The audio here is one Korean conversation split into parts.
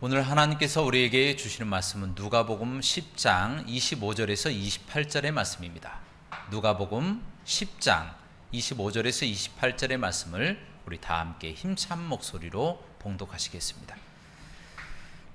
오늘 하나님께서 우리에게 주시는 말씀은 누가복음 10장 25절에서 28절의 말씀입니다. 누가복음 10장 25절에서 28절의 말씀을 우리 다 함께 힘찬 목소리로 봉독하시겠습니다.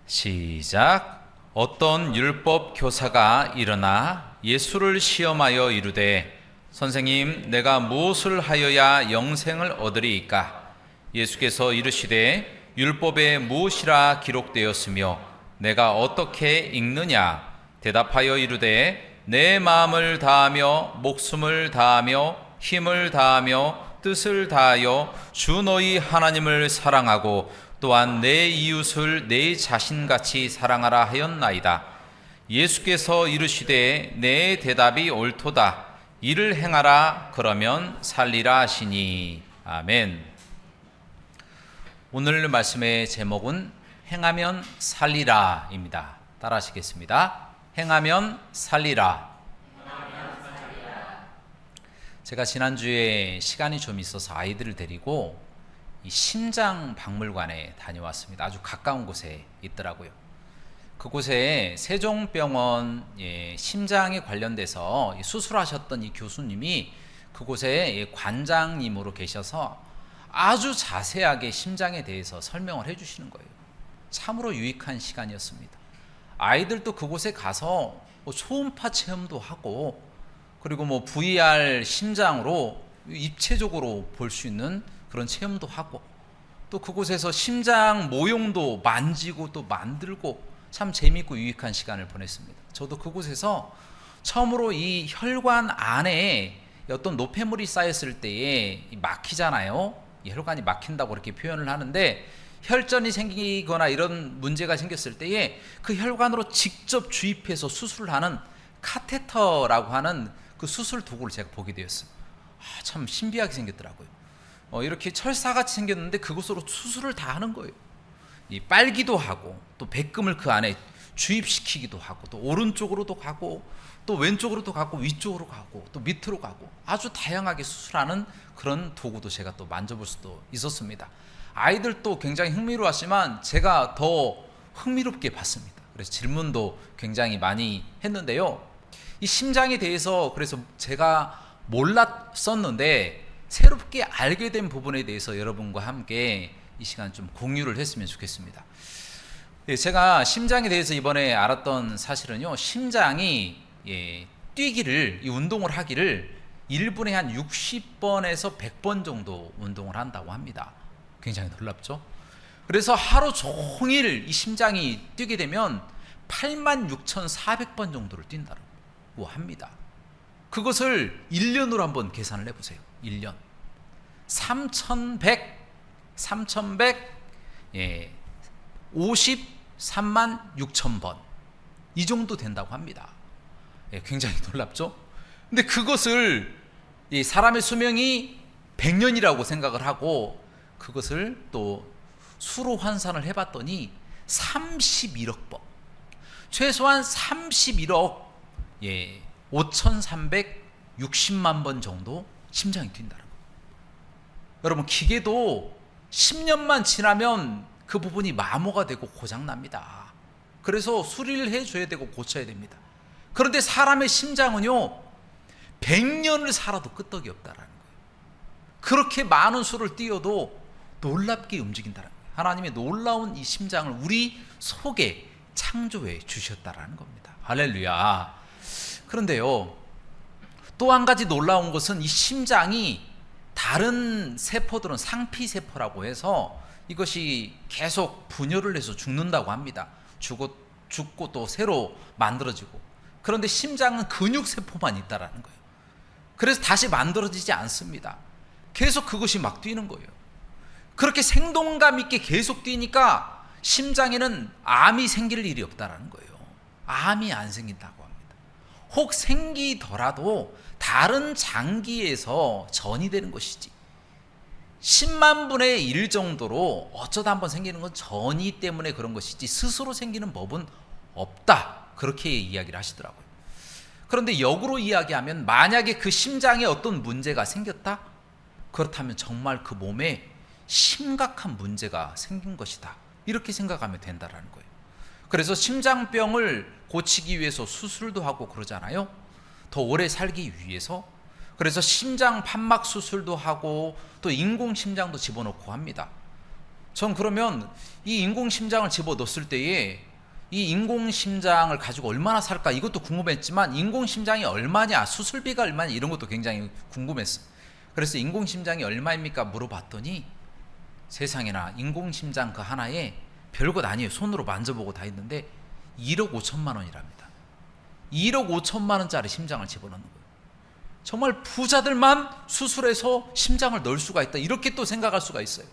시작. 어떤 율법 교사가 일어나 예수를 시험하여 이르되 선생님, 내가 무엇을 하여야 영생을 얻으리이까? 예수께서 이르시되 율법에 무엇이라 기록되었으며 내가 어떻게 읽느냐? 대답하여 이르되 내 마음을 다하며 목숨을 다하며 힘을 다하며 뜻을 다하여 주 너희 하나님을 사랑하고 또한 내 이웃을 내 자신같이 사랑하라 하였나이다. 예수께서 이르시되 내 대답이 옳도다. 이를 행하라. 그러면 살리라 하시니. 아멘. 오늘 말씀의 제목은 행하면 살리라입니다. 따라 하시겠습니다. 행하면 살리라. 제가 지난주에 시간이 좀 있어서 아이들을 데리고 이 심장박물관에 다녀왔습니다. 아주 가까운 곳에 있더라고요. 그곳에 세종병원 심장에 관련돼서 수술하셨던 이 교수님이 그곳에 관장님으로 계셔서 아주 자세하게 심장에 대해서 설명을 해주시는 거예요. 참으로 유익한 시간이었습니다. 아이들도 그곳에 가서 초음파 체험도 하고 그리고 VR 심장으로 입체적으로 볼 수 있는 그런 체험도 하고 또 그곳에서 심장 모형도 만지고 또 만들고 참 재미있고 유익한 시간을 보냈습니다. 저도 그곳에서 처음으로 이 혈관 안에 어떤 노폐물이 쌓였을 때에 막히잖아요. 이 혈관이 막힌다고 그렇게 표현을 하는데 혈전이 생기거나 이런 문제가 생겼을 때에 그 혈관으로 직접 주입해서 수술을 하는 카테터라고 하는 그 수술 도구를 제가 보게 되었어요. 참 신비하게 생겼더라고요. 이렇게 철사같이 생겼는데 그것으로 수술을 다 하는 거예요. 이 빨기도 하고 또 백금을 그 안에 주입시키기도 하고 또 오른쪽으로도 가고 또 왼쪽으로도 가고 위쪽으로 가고 또 밑으로 가고 아주 다양하게 수술하는 그런 도구도 제가 또 만져볼 수도 있었습니다. 아이들도 굉장히 흥미로웠지만 제가 더 흥미롭게 봤습니다. 그래서 질문도 굉장히 많이 했는데요. 이 심장에 대해서 그래서 제가 몰랐었는데 새롭게 알게 된 부분에 대해서 여러분과 함께 이 시간 좀 공유를 했으면 좋겠습니다. 제가 심장에 대해서 이번에 알았던 사실은요, 심장이 뛰기를, 이 운동을 하기를 1분에 한 60번에서 100번 정도 운동을 한다고 합니다. 굉장히 놀랍죠? 그래서 하루 종일 이 심장이 뛰게 되면 86,400번 정도를 뛴다고 합니다. 그것을 1년으로 한번 계산을 해보세요. 1년 53,600번 이 정도 된다고 합니다. 굉장히 놀랍죠? 근데 그것을 사람의 수명이 100년이라고 생각을 하고 그것을 또 수로 환산을 해봤더니 31억 번, 최소한 31억 5,360만 번 정도 심장이 뛴다는 거예요. 여러분, 기계도 10년만 지나면 그 부분이 마모가 되고 고장납니다. 그래서 수리를 해줘야 되고 고쳐야 됩니다. 그런데 사람의 심장은요 100년을 살아도 끄떡이 없다라는 거예요. 그렇게 많은 수를 뛰어도 놀랍게 움직인다는 거예요. 하나님의 놀라운 이 심장을 우리 속에 창조해 주셨다라는 겁니다. 할렐루야. 그런데요, 또 한 가지 놀라운 것은 이 심장이 다른 세포들은 상피세포라고 해서 이것이 계속 분열을 해서 죽는다고 합니다. 죽고 또 새로 만들어지고. 그런데 심장은 근육세포만 있다라는 거예요. 그래서 다시 만들어지지 않습니다. 계속 그것이 막 뛰는 거예요. 그렇게 생동감 있게 계속 뛰니까 심장에는 암이 생길 일이 없다라는 거예요. 암이 안 생긴다고 합니다. 혹 생기더라도 다른 장기에서 전이 되는 것이지 10만 분의 1 정도로 어쩌다 한번 생기는 건 전이 때문에 그런 것이지 스스로 생기는 법은 없다, 그렇게 이야기를 하시더라고요. 그런데 역으로 이야기하면 만약에 그 심장에 어떤 문제가 생겼다? 그렇다면 정말 그 몸에 심각한 문제가 생긴 것이다, 이렇게 생각하면 된다라는 거예요. 그래서 심장병을 고치기 위해서 수술도 하고 그러잖아요. 더 오래 살기 위해서. 그래서 심장 판막 수술도 하고 또 인공심장도 집어넣고 합니다. 전 그러면 이 인공심장을 집어넣었을 때에 이 인공심장을 가지고 얼마나 살까, 이것도 궁금했지만 인공심장이 얼마냐, 수술비가 얼마냐, 이런 것도 굉장히 궁금했어요. 그래서 인공심장이 얼마입니까 물어봤더니 세상에나, 인공심장 그 하나에 별것 아니에요. 손으로 만져보고 다 했는데 1억 5천만 원이랍니다. 1억 5천만 원짜리 심장을 집어넣는 거예요. 정말 부자들만 수술해서 심장을 넣을 수가 있다, 이렇게 또 생각할 수가 있어요.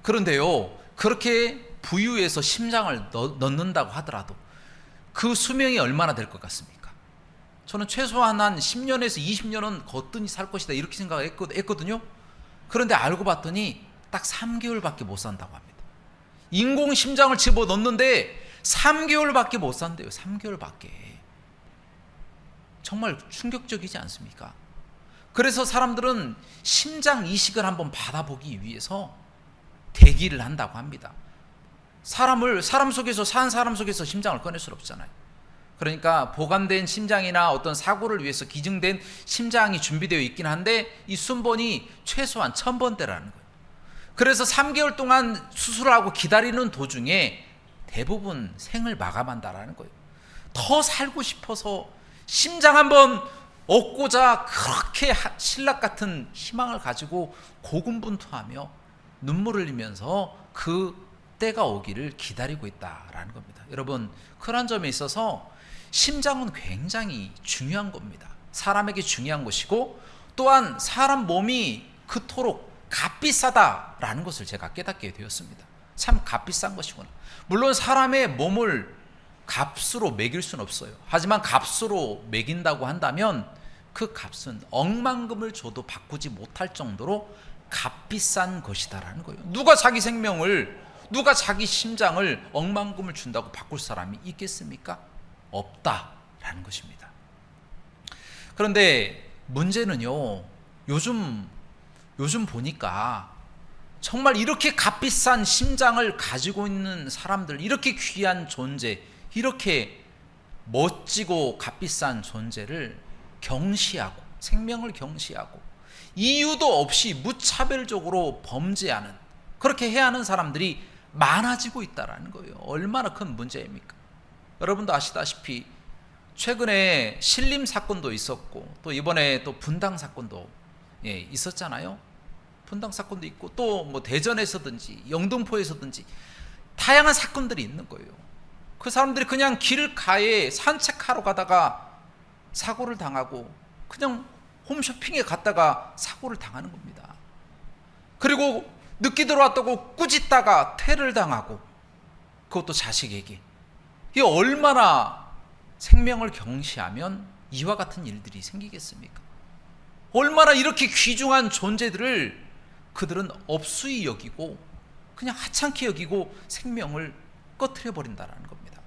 그런데요, 그렇게 부유해서 심장을 넣는다고 하더라도 그 수명이 얼마나 될 것 같습니까? 저는 최소한 한 10년에서 20년은 거뜬히 살 것이다, 이렇게 생각했거든요. 그런데 알고 봤더니 딱 3개월밖에 못 산다고 합니다. 인공심장을 집어넣는데 3개월밖에 못 산대요. 3개월밖에. 정말 충격적이지 않습니까? 그래서 사람들은 심장 이식을 한번 받아보기 위해서 대기를 한다고 합니다. 사람 속에서, 산 사람 속에서 심장을 꺼낼 수는 없잖아요. 그러니까 보관된 심장이나 어떤 사고를 위해서 기증된 심장이 준비되어 있긴 한데 이 순번이 최소한 1000번대라는 거예요. 그래서 3개월 동안 수술을 하고 기다리는 도중에 대부분 생을 마감한다라는 거예요. 더 살고 싶어서 심장 한번 얻고자 그렇게 신락 같은 희망을 가지고 고군분투하며 눈물을 흘리면서 그 때가 오기를 기다리고 있다라는 겁니다. 여러분, 그런 점에 있어서 심장은 굉장히 중요한 겁니다. 사람에게 중요한 것이고, 또한 사람 몸이 그토록 값비싸다라는 것을 제가 깨닫게 되었습니다. 참 값비싼 것이구나. 물론 사람의 몸을 값으로 매길 수는 없어요. 하지만 값으로 매긴다고 한다면 그 값은 억만금을 줘도 바꾸지 못할 정도로 값비싼 것이다라는 거예요. 누가 자기 생명을, 누가 자기 심장을 억만금을 준다고 바꿀 사람이 있겠습니까? 없다라는 것입니다. 그런데 문제는요, 요즘 보니까 정말 이렇게 값비싼 심장을 가지고 있는 사람들, 이렇게 귀한 존재, 이렇게 멋지고 값비싼 존재를 경시하고, 생명을 경시하고 이유도 없이 무차별적으로 범죄하는, 그렇게 해야 하는 사람들이 많아지고 있다는 거예요. 얼마나 큰 문제입니까? 여러분도 아시다시피 최근에 신림 사건도 있었고, 또 이번에 또 분당 사건도 있었잖아요. 분당 사건도 있고, 또 뭐 대전에서든지 영등포에서든지 다양한 사건들이 있는 거예요. 그 사람들이 그냥 길가에 산책하러 가다가 사고를 당하고, 그냥 홈쇼핑에 갔다가 사고를 당하는 겁니다. 그리고 늦게 들어왔다고 꾸짖다가 퇴를 당하고, 그것도 자식에게. 이게 얼마나 생명을 경시하면 이와 같은 일들이 생기겠습니까? 얼마나 이렇게 귀중한 존재들을 그들은 업수히 여기고 그냥 하찮게 여기고 생명을 꺼트려 버린다는 겁니다.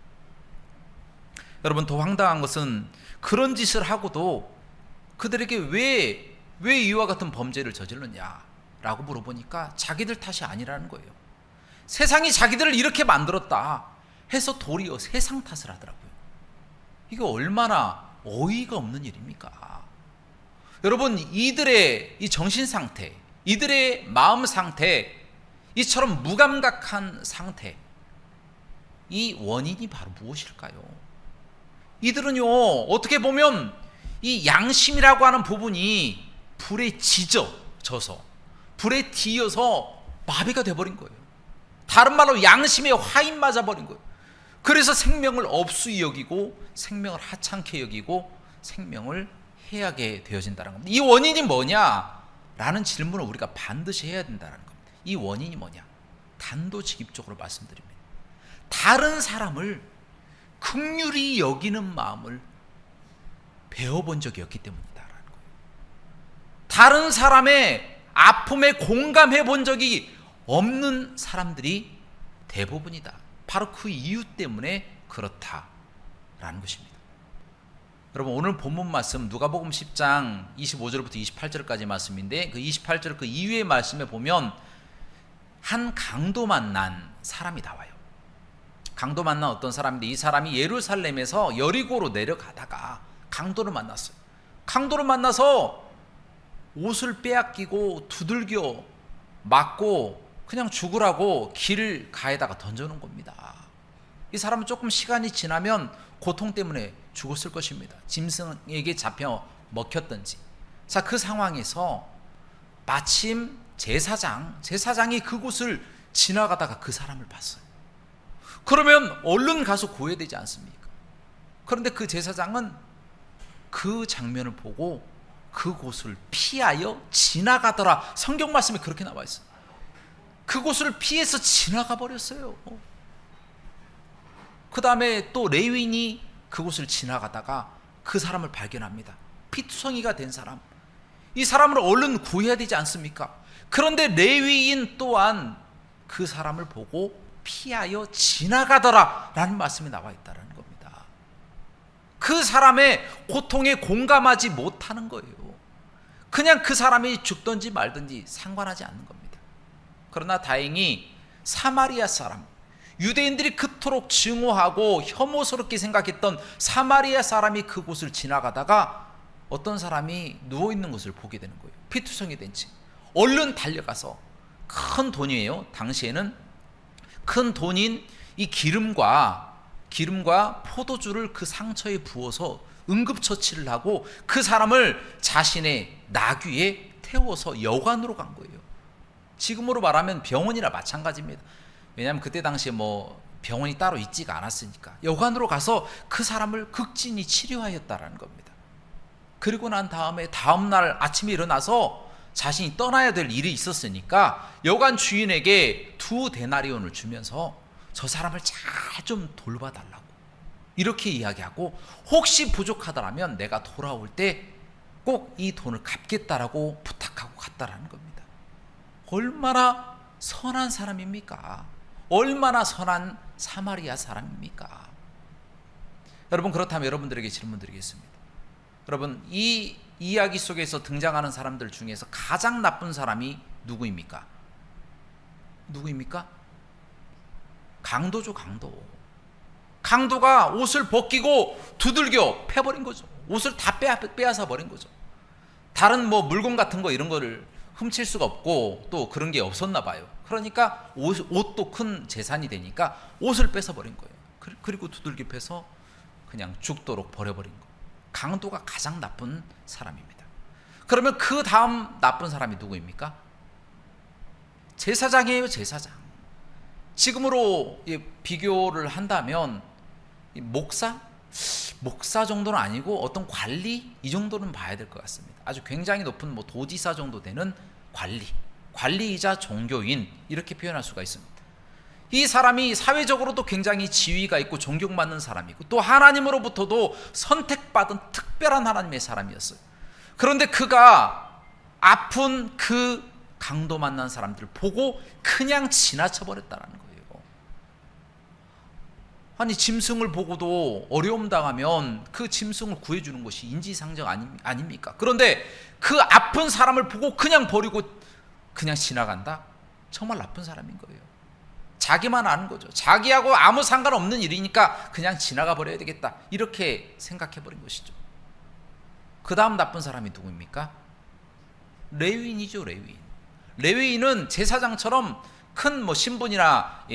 여러분, 더 황당한 것은 그런 짓을 하고도 그들에게 왜 이와 같은 범죄를 저질렀냐라고 물어보니까 자기들 탓이 아니라는 거예요. 세상이 자기들을 이렇게 만들었다 해서 도리어 세상 탓을 하더라고요. 이거 얼마나 어이가 없는 일입니까? 여러분, 이들의 이 정신 상태, 이들의 마음 상태, 이처럼 무감각한 상태, 이 원인이 바로 무엇일까요? 이들은요, 어떻게 보면 이 양심이라고 하는 부분이 불에 지져져서, 불에 뒤어서 마비가 돼버린 거예요. 다른 말로 양심에 화인 맞아버린 거예요. 그래서 생명을 업수히 여기고, 생명을 하찮게 여기고, 생명을 해하게 되어진다는 겁니다. 이 원인이 뭐냐? 라는 질문을 우리가 반드시 해야 된다는 겁니다. 이 원인이 뭐냐? 단도직입적으로 말씀드립니다. 다른 사람을 긍휼히 여기는 마음을 배워본 적이 없기 때문이다라는 거예요. 다른 사람의 아픔에 공감해 본 적이 없는 사람들이 대부분이다. 바로 그 이유 때문에 그렇다라는 것입니다. 여러분, 오늘 본문 말씀 누가복음 10장 25절부터 28절까지 말씀인데, 그 28절 그 이후의 말씀에 보면 한 강도 만난 사람이 나와요. 강도 만난 어떤 사람인데, 이 사람이 예루살렘에서 여리고로 내려가다가 강도를 만났어요. 강도를 만나서 옷을 빼앗기고 두들겨 맞고 그냥 죽으라고 길 가에다가 던져놓은 겁니다. 이 사람은 조금 시간이 지나면 고통 때문에 죽었을 것입니다. 짐승에게 잡혀 먹혔든지. 자, 그 상황에서 마침 제사장이 그곳을 지나가다가 그 사람을 봤어요. 그러면 얼른 가서 구해야 되지 않습니까? 그런데 그 제사장은 그 장면을 보고 그곳을 피하여 지나가더라. 성경 말씀에 그렇게 나와 있어요. 그곳을 피해서 지나가 버렸어요. 그 다음에 또 레위인이 그곳을 지나가다가 그 사람을 발견합니다. 피투성이가 된 사람. 이 사람을 얼른 구해야 되지 않습니까? 그런데 레위인 또한 그 사람을 보고 피하여 지나가더라 라는 말씀이 나와 있다는 겁니다. 그 사람의 고통에 공감하지 못하는 거예요. 그냥 그 사람이 죽든지 말든지 상관하지 않는 겁니다. 그러나 다행히 사마리아 사람, 유대인들이 그토록 증오하고 혐오스럽게 생각했던 사마리아 사람이 그곳을 지나가다가 어떤 사람이 누워있는 것을 보게 되는 거예요. 피투성이 된 채. 얼른 달려가서, 큰 돈이에요. 당시에는 큰 돈인 이 기름과 포도주를 그 상처에 부어서 응급처치를 하고 그 사람을 자신의 나귀에 태워서 여관으로 간 거예요. 지금으로 말하면 병원이나 마찬가지입니다. 왜냐하면 그때 당시에 병원이 따로 있지가 않았으니까 여관으로 가서 그 사람을 극진히 치료하였다라는 겁니다. 그리고 난 다음에 다음날 아침에 일어나서 자신이 떠나야 될 일이 있었으니까 여관 주인에게 2데나리온을 주면서 저 사람을 잘 좀 돌봐달라고 이렇게 이야기하고, 혹시 부족하더라면 내가 돌아올 때 꼭 이 돈을 갚겠다라고 부탁하고 갔다라는 겁니다. 얼마나 선한 사람입니까? 얼마나 선한 사마리아 사람입니까? 여러분, 그렇다면 여러분들에게 질문 드리겠습니다. 여러분, 이 이야기 속에서 등장하는 사람들 중에서 가장 나쁜 사람이 누구입니까? 강도죠, 강도. 강도가 옷을 벗기고 두들겨 패버린 거죠. 옷을 다 빼앗아 버린 거죠. 다른 물건 같은 거 이런 거를 훔칠 수가 없고 또 그런 게 없었나 봐요. 그러니까 옷도 큰 재산이 되니까 옷을 뺏어 버린 거예요. 그리고 두들겨 패서 그냥 죽도록 버려버린 거예요. 강도가 가장 나쁜 사람입니다. 그러면 그 다음 나쁜 사람이 누구입니까? 제사장이에요, 제사장. 지금으로 비교를 한다면 목사 정도는 아니고 어떤 관리, 이 정도는 봐야 될 것 같습니다. 아주 굉장히 높은 도지사 정도 되는 관리이자 종교인, 이렇게 표현할 수가 있습니다. 이 사람이 사회적으로도 굉장히 지위가 있고 존경받는 사람이고 또 하나님으로부터도 선택받은 특별한 하나님의 사람이었어요. 그런데 그가 아픈 그 강도 만난 사람들을 보고 그냥 지나쳐 버렸다는 거예요. 아니, 짐승을 보고도 어려움 당하면 그 짐승을 구해주는 것이 인지상정 아닙니까? 그런데 그 아픈 사람을 보고 그냥 버리고 그냥 지나간다? 정말 나쁜 사람인 거예요. 자기만 아는 거죠. 자기하고 아무 상관없는 일이니까 그냥 지나가 버려야 되겠다, 이렇게 생각해 버린 것이죠. 그 다음 나쁜 사람이 누구입니까? 레위인이죠, 레위인. 레위인은 제사장처럼 큰 신분이나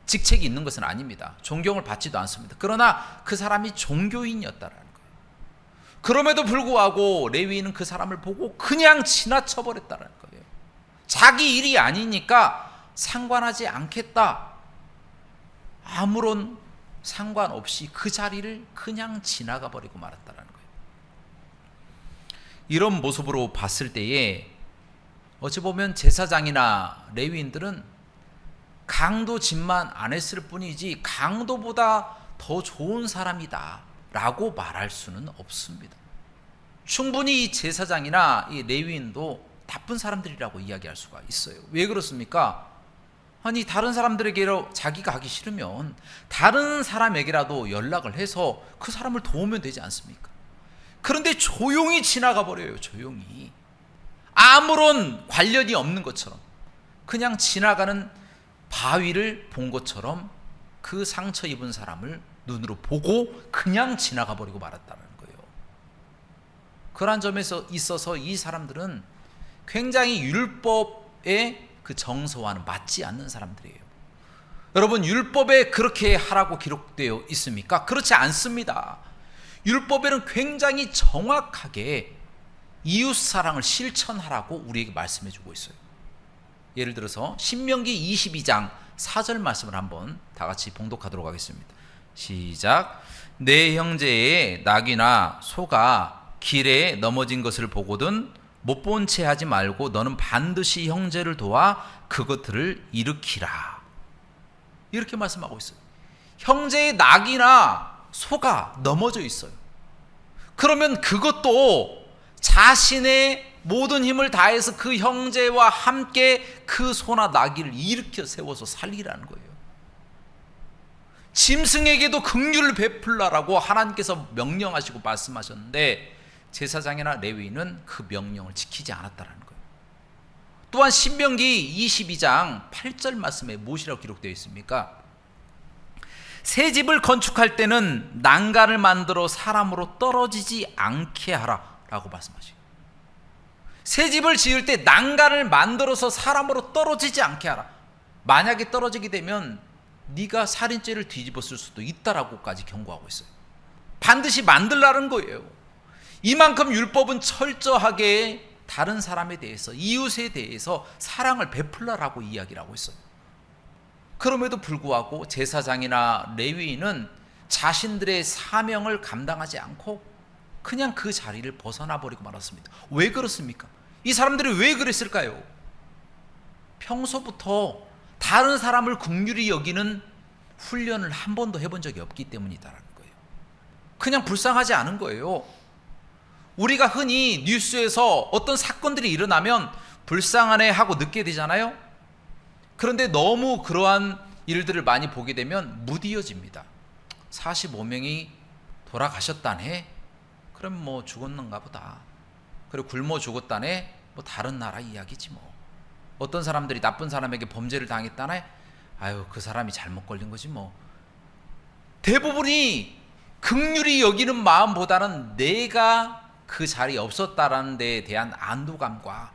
직책이 있는 것은 아닙니다. 존경을 받지도 않습니다. 그러나 그 사람이 종교인이었다라는 거예요. 그럼에도 불구하고 레위인은 그 사람을 보고 그냥 지나쳐 버렸다라는 거예요. 자기 일이 아니니까 상관하지 않겠다, 아무런 상관없이 그 자리를 그냥 지나가 버리고 말았다라는 거예요. 이런 모습으로 봤을 때에 어찌 보면 제사장이나 레위인들은 강도 짓만 안 했을 뿐이지 강도보다 더 좋은 사람이다 라고 말할 수는 없습니다. 충분히 이 제사장이나 이 레위인도 나쁜 사람들이라고 이야기할 수가 있어요. 왜 그렇습니까? 아니 다른 사람들에게로 자기가 하기 싫으면 다른 사람에게라도 연락을 해서 그 사람을 도우면 되지 않습니까? 그런데 조용히 지나가 버려요. 조용히. 아무런 관련이 없는 것처럼, 그냥 지나가는 바위를 본 것처럼 그 상처 입은 사람을 눈으로 보고 그냥 지나가 버리고 말았다는 거예요. 그러한 점에서 있어서 이 사람들은 굉장히 율법의 그 정서와는 맞지 않는 사람들이에요. 여러분, 율법에 그렇게 하라고 기록되어 있습니까? 그렇지 않습니다. 율법에는 굉장히 정확하게 이웃사랑을 실천하라고 우리에게 말씀해 주고 있어요. 예를 들어서 신명기 22장 4절 말씀을 한번 다 같이 봉독하도록 하겠습니다. 시작. 내 형제의 낙이나 소가 길에 넘어진 것을 보거든 못 본 채 하지 말고 너는 반드시 형제를 도와 그것들을 일으키라. 이렇게 말씀하고 있어요. 형제의 낙이나 소가 넘어져 있어요. 그러면 그것도 자신의 모든 힘을 다해서 그 형제와 함께 그 소나 나귀를 일으켜 세워서 살리라는 거예요. 짐승에게도 긍휼을 베풀라라고 하나님께서 명령하시고 말씀하셨는데 제사장이나 레위인은 그 명령을 지키지 않았다는 거예요. 또한 신명기 22장 8절 말씀에 무엇이라고 기록되어 있습니까? 새 집을 건축할 때는 난간을 만들어 사람으로 떨어지지 않게 하라 라고 말씀하시고, 새 집을 지을 때 난간을 만들어서 사람으로 떨어지지 않게 하라. 만약에 떨어지게 되면 네가 살인죄를 뒤집었을 수도 있다라고까지 경고하고 있어요. 반드시 만들라는 거예요. 이만큼 율법은 철저하게 다른 사람에 대해서, 이웃에 대해서 사랑을 베풀라라고 이야기를 하고 있어요. 그럼에도 불구하고 제사장이나 레위인은 자신들의 사명을 감당하지 않고 그냥 그 자리를 벗어나 버리고 말았습니다. 왜 그렇습니까? 이 사람들이 왜 그랬을까요? 평소부터 다른 사람을 긍휼히 여기는 훈련을 한 번도 해본 적이 없기 때문이다라는 거예요. 그냥 불쌍하지 않은 거예요. 우리가 흔히 뉴스에서 어떤 사건들이 일어나면 불쌍하네 하고 늦게 되잖아요. 그런데 너무 그러한 일들을 많이 보게 되면 무디어집니다. 45명이 돌아가셨다네. 그럼 뭐 죽었는가 보다. 그리고 굶어 죽었다네. 뭐 다른 나라 이야기지 뭐. 어떤 사람들이 나쁜 사람에게 범죄를 당했다네. 아유, 그 사람이 잘못 걸린 거지 뭐. 대부분이 긍휼히 여기는 마음보다는 내가 그 자리에 없었다라는 데에 대한 안도감과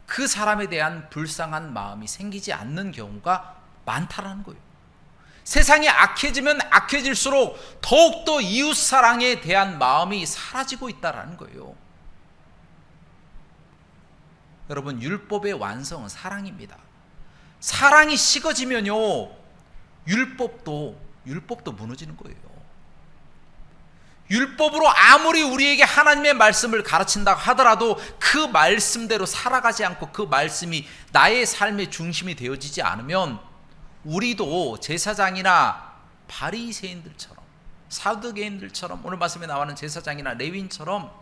그 사람에 대한 불쌍한 마음이 생기지 않는 경우가 많다라는 거예요. 세상이 악해지면 악해질수록 더욱더 이웃사랑에 대한 마음이 사라지고 있다라는 거예요. 여러분, 율법의 완성은 사랑입니다. 사랑이 식어지면요, 율법도 무너지는 거예요. 율법으로 아무리 우리에게 하나님의 말씀을 가르친다고 하더라도 그 말씀대로 살아가지 않고 그 말씀이 나의 삶의 중심이 되어지지 않으면 우리도 제사장이나 바리새인들처럼, 사두개인들처럼, 오늘 말씀에 나오는 제사장이나 레위인처럼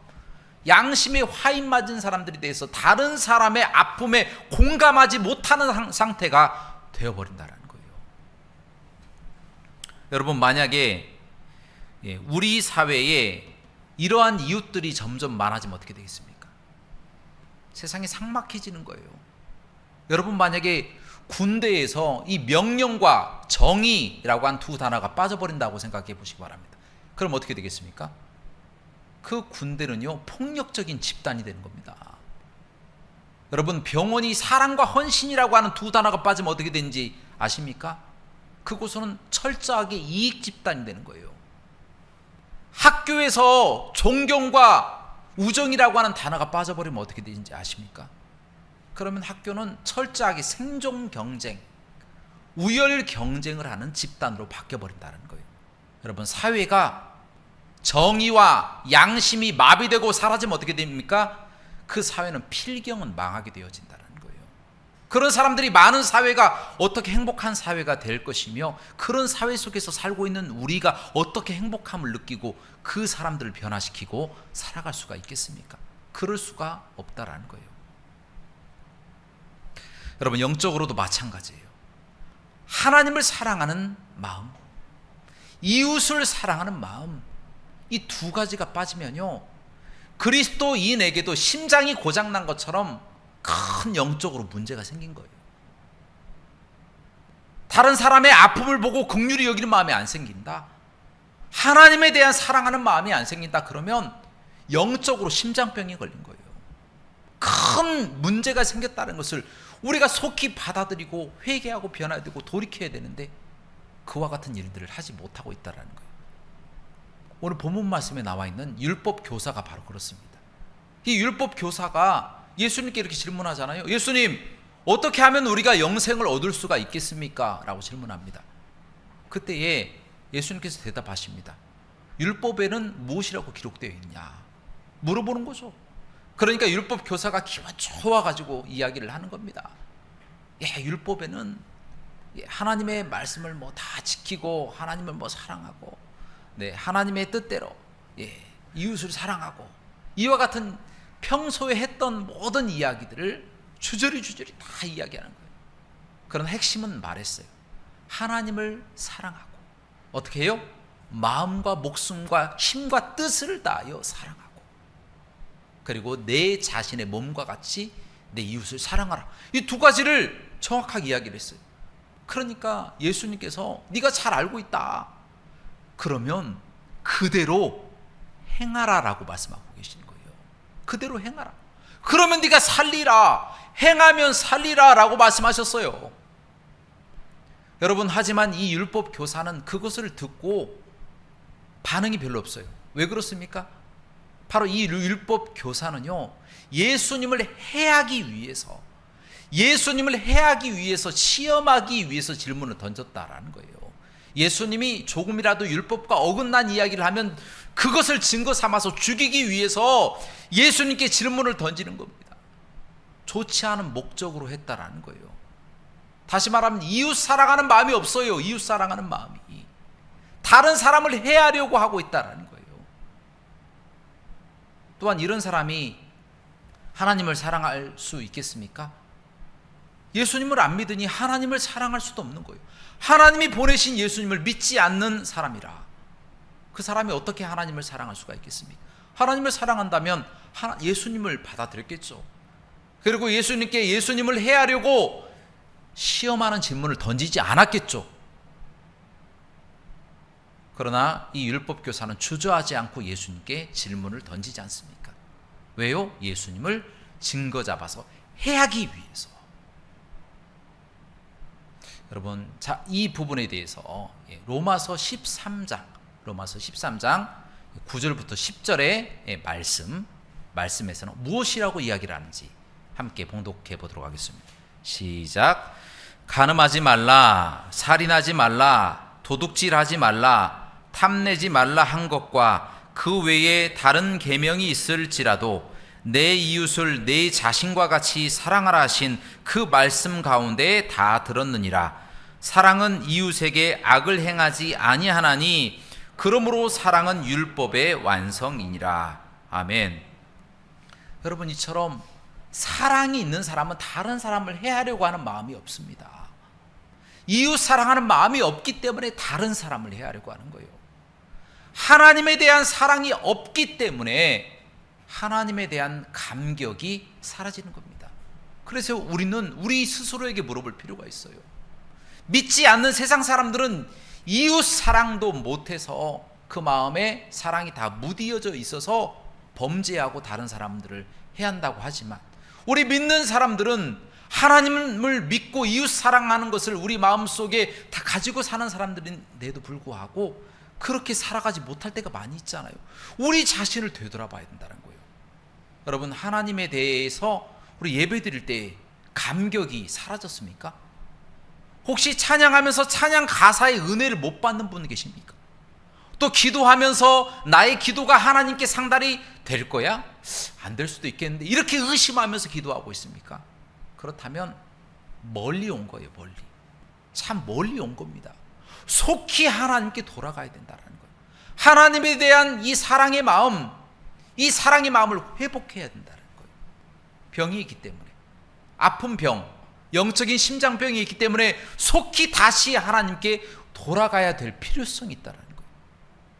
양심에 화인 맞은 사람들이 대해서 다른 사람의 아픔에 공감하지 못하는 상태가 되어버린다는 거예요. 여러분, 만약에 우리 사회에 이러한 이웃들이 점점 많아지면 어떻게 되겠습니까? 세상이 삭막해지는 거예요. 여러분, 만약에 군대에서 이 명령과 정의라고 한 두 단어가 빠져버린다고 생각해 보시기 바랍니다. 그럼 어떻게 되겠습니까? 그 군대는요, 폭력적인 집단이 되는 겁니다. 여러분, 병원이 사랑과 헌신이라고 하는 두 단어가 빠지면 어떻게 되는지 아십니까? 그곳은 철저하게 이익 집단이 되는 거예요. 학교에서 존경과 우정이라고 하는 단어가 빠져버리면 어떻게 되는지 아십니까? 그러면 학교는 철저하게 생존 경쟁, 우열 경쟁을 하는 집단으로 바뀌어버린다는 거예요. 여러분, 사회가 정의와 양심이 마비되고 사라지면 어떻게 됩니까? 그 사회는 필경은 망하게 되어진다는 거예요. 그런 사람들이 많은 사회가 어떻게 행복한 사회가 될 것이며, 그런 사회 속에서 살고 있는 우리가 어떻게 행복함을 느끼고 그 사람들을 변화시키고 살아갈 수가 있겠습니까? 그럴 수가 없다라는 거예요. 여러분, 영적으로도 마찬가지예요. 하나님을 사랑하는 마음, 이웃을 사랑하는 마음, 이 두 가지가 빠지면요, 그리스도인에게도 심장이 고장난 것처럼 큰 영적으로 문제가 생긴 거예요. 다른 사람의 아픔을 보고 긍휼히 여기는 마음이 안 생긴다, 하나님에 대한 사랑하는 마음이 안 생긴다, 그러면 영적으로 심장병이 걸린 거예요. 큰 문제가 생겼다는 것을 우리가 속히 받아들이고 회개하고 변화되고 돌이켜야 되는데 그와 같은 일들을 하지 못하고 있다는 거예요. 오늘 본문 말씀에 나와 있는 율법 교사가 바로 그렇습니다. 이 율법 교사가 예수님께 이렇게 질문하잖아요. 예수님, 어떻게 하면 우리가 영생을 얻을 수가 있겠습니까? 라고 질문합니다. 그때에 예수님께서 대답하십니다. 율법에는 무엇이라고 기록되어 있냐? 물어보는 거죠. 그러니까 율법 교사가 기분 좋아가지고 이야기를 하는 겁니다. 율법에는 하나님의 말씀을 뭐 다 지키고 하나님을 뭐 사랑하고, 하나님의 뜻대로 이웃을 사랑하고, 이와 같은 평소에 했던 모든 이야기들을 주저리 다 이야기하는 거예요. 그런 핵심은 말했어요. 하나님을 사랑하고, 어떻게 해요? 마음과 목숨과 힘과 뜻을 다하여 사랑하고, 그리고 내 자신의 몸과 같이 내 이웃을 사랑하라. 이 두 가지를 정확하게 이야기를 했어요. 그러니까 예수님께서 네가 잘 알고 있다, 그러면 그대로 행하라 라고 말씀하고 계시는 거예요. 그대로 행하라. 그러면 네가 살리라, 행하면 살리라 라고 말씀하셨어요. 여러분, 하지만 이 율법 교사는 그것을 듣고 반응이 별로 없어요. 왜 그렇습니까? 바로 이 율법 교사는요, 예수님을 해하기 위해서 시험하기 위해서 질문을 던졌다라는 거예요. 예수님이 조금이라도 율법과 어긋난 이야기를 하면 그것을 증거 삼아서 죽이기 위해서 예수님께 질문을 던지는 겁니다. 좋지 않은 목적으로 했다라는 거예요. 다시 말하면 이웃 사랑하는 마음이 없어요. 이웃 사랑하는 마음이 다른 사람을 해하려고 하고 있다라는 거예요. 또한 이런 사람이 하나님을 사랑할 수 있겠습니까? 예수님을 안 믿으니 하나님을 사랑할 수도 없는 거예요. 하나님이 보내신 예수님을 믿지 않는 사람이라 그 사람이 어떻게 하나님을 사랑할 수가 있겠습니까? 하나님을 사랑한다면 예수님을 받아들였겠죠. 그리고 예수님을 해하려고 시험하는 질문을 던지지 않았겠죠. 그러나 이 율법 교사는 주저하지 않고 예수님께 질문을 던지지 않습니까? 왜요? 예수님을 증거 잡아서 해하기 위해서. 여러분, 자, 이 부분에 대해서 로마서 13장 9절부터 10절의 말씀에서는 무엇이라고 이야기를 하는지 함께 봉독해 보도록 하겠습니다. 시작. 간음하지 말라, 살인하지 말라, 도둑질하지 말라, 탐내지 말라 한 것과 그 외에 다른 계명이 있을지라도 내 이웃을 내 자신과 같이 사랑하라 하신 그 말씀 가운데 다 들었느니라. 사랑은 이웃에게 악을 행하지 아니하나니 그러므로 사랑은 율법의 완성이니라. 아멘. 여러분, 이처럼 사랑이 있는 사람은 다른 사람을 해하려고 하는 마음이 없습니다. 이웃 사랑하는 마음이 없기 때문에 다른 사람을 해하려고 하는 거예요. 하나님에 대한 사랑이 없기 때문에 하나님에 대한 감격이 사라지는 겁니다. 그래서 우리는 우리 스스로에게 물어볼 필요가 있어요. 믿지 않는 세상 사람들은 이웃 사랑도 못해서 그 마음에 사랑이 다 무디어져 있어서 범죄하고 다른 사람들을 해한다고 하지만, 우리 믿는 사람들은 하나님을 믿고 이웃 사랑하는 것을 우리 마음속에 다 가지고 사는 사람들인데도 불구하고 그렇게 살아가지 못할 때가 많이 있잖아요. 우리 자신을 되돌아봐야 된다는 거예요. 여러분, 하나님에 대해서 우리 예배 드릴 때 감격이 사라졌습니까? 혹시 찬양하면서 찬양 가사의 은혜를 못 받는 분 계십니까? 또 기도하면서 나의 기도가 하나님께 상달이 될 거야? 안 될 수도 있겠는데, 이렇게 의심하면서 기도하고 있습니까? 그렇다면 멀리 온 거예요. 참 멀리 온 겁니다. 속히 하나님께 돌아가야 된다는 거예요. 하나님에 대한 이 사랑의 마음을 회복해야 된다는 거예요. 병이 있기 때문에, 아픈 병, 영적인 심장병이 있기 때문에 속히 다시 하나님께 돌아가야 될 필요성이 있다는 거예요.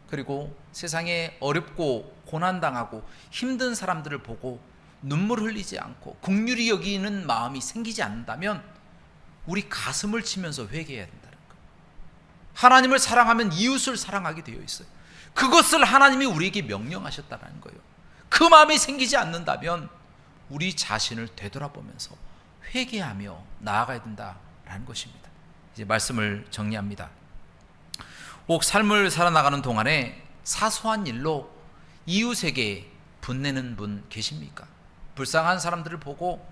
그리고 세상에 어렵고 고난당하고 힘든 사람들을 보고 눈물 흘리지 않고 긍휼히 여기는 마음이 생기지 않는다면 우리 가슴을 치면서 회개해야 된다는 거예요. 하나님을 사랑하면 이웃을 사랑하게 되어 있어요. 그것을 하나님이 우리에게 명령하셨다는 거예요. 그 마음이 생기지 않는다면 우리 자신을 되돌아보면서 회개하며 나아가야 된다라는 것입니다. 이제 말씀을 정리합니다. 혹 삶을 살아나가는 동안에 사소한 일로 이웃에게 분내는 분 계십니까? 불쌍한 사람들을 보고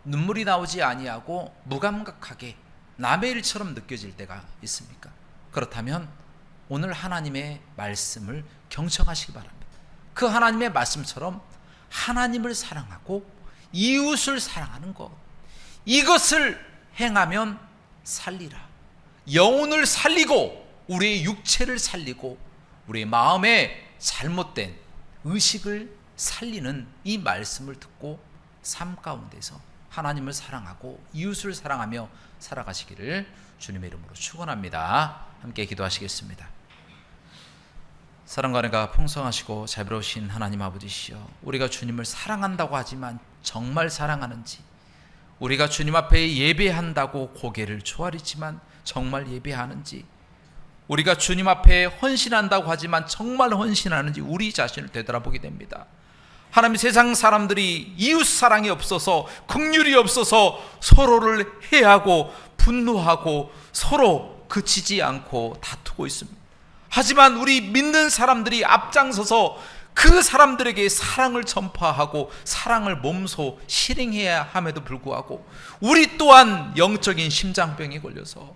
눈물이 나오지 아니하고 무감각하게 남의 일처럼 느껴질 때가 있습니까? 그렇다면 오늘 하나님의 말씀을 경청하시기 바랍니다. 그 하나님의 말씀처럼 하나님을 사랑하고 이웃을 사랑하는 것, 이것을 행하면 살리라. 영혼을 살리고 우리의 육체를 살리고 우리의 마음에 잘못된 의식을 살리는 이 말씀을 듣고 삶 가운데서 하나님을 사랑하고 이웃을 사랑하며 살아가시기를 주님의 이름으로 축원합니다. 함께 기도하시겠습니다. 사랑과 은혜가 풍성하시고 자비로우신 하나님 아버지시여, 우리가 주님을 사랑한다고 하지만 정말 사랑하는지, 우리가 주님 앞에 예배한다고 고개를 조아리지만 정말 예배하는지, 우리가 주님 앞에 헌신한다고 하지만 정말 헌신하는지 우리 자신을 되돌아보게 됩니다. 하나님, 세상 사람들이 이웃 사랑이 없어서 긍휼이 없어서 서로를 해하고 분노하고 서로 그치지 않고 다투고 있습니다. 하지만 우리 믿는 사람들이 앞장서서 그 사람들에게 사랑을 전파하고 사랑을 몸소 실행해야 함에도 불구하고 우리 또한 영적인 심장병에 걸려서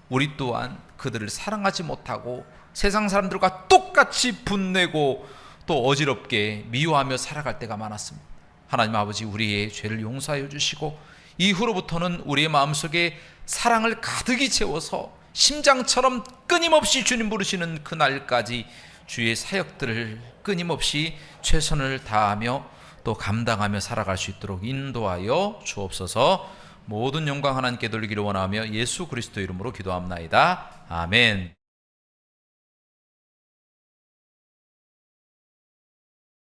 우리 또한 그들을 사랑하지 못하고 세상 사람들과 똑같이 분내고 또 어지럽게 미워하며 살아갈 때가 많았습니다. 하나님 아버지, 우리의 죄를 용서하여 주시고 이후로부터는 우리의 마음속에 사랑을 가득히 채워서 심장처럼 끊임없이 주님 부르시는 그날까지 주의 사역들을 끊임없이 최선을 다하며 또 감당하며 살아갈 수 있도록 인도하여 주옵소서. 모든 영광 하나님께 돌리기를 원하며 예수 그리스도 이름으로 기도합나이다. 아멘.